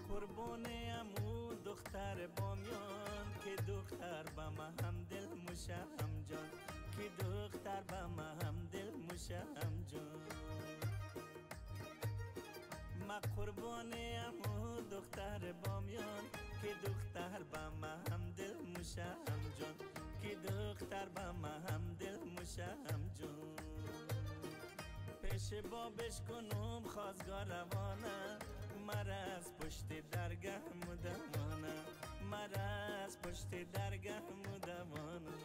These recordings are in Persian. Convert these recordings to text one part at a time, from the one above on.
قربونه امو دختر بامیان که دختر با ما هم دل موشه هم جان که دختر با ما هم دل موشه هم جان ما قربونه امو دختر بامیان که دختر با ما هم دل موشه هم جان که دختر با ما هم دل موشه هم جان پیش بابش کنم خواستگار روانه مرا از پشت درگه مدمانه مرا از پشت درگه مدمانه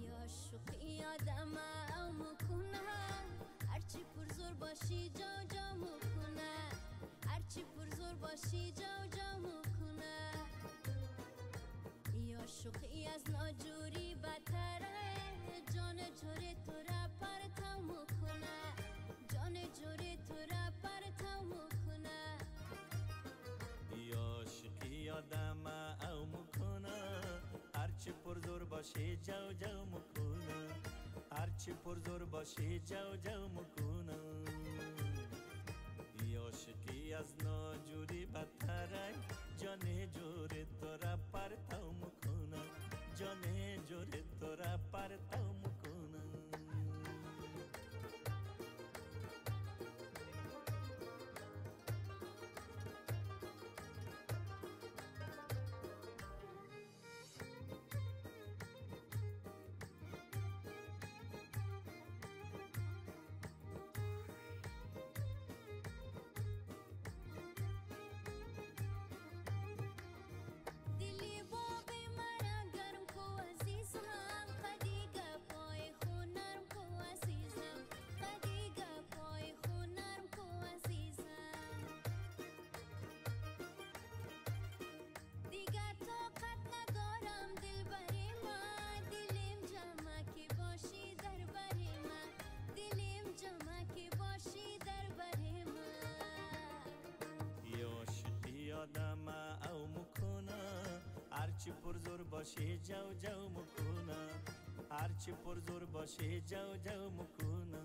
یا شوق یادم او مکنه هرچی پرزور باشی جو جو مکنه هرچی پرزور باشی جو جو مکنه یا شوقی از ناجوری بدتره جان جوری تو را پرتو مکنه جان جوری تو را پرتو مکنه یا شوقی یادم او مکنه هرچی پرزور باشی جو جو مکنه هرچی پرزور باشی جو جو مکنه یا شوقی از ناجوری بدتره جان جوری تو را پرتو مکنه جان جوری تو را پرتو مکنه یادم او مکنه هرچی پرزور باشی جو جو مکنه هرچی پرزور باشی جو جو مکنه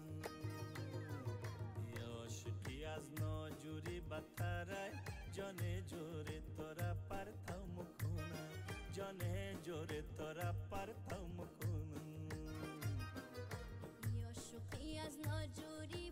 یا شوقی از ناجوری بدتره جان جوری تو را پرتو مکنه جان جوری تو را پرتو مکنه یا شوقی از ناجوری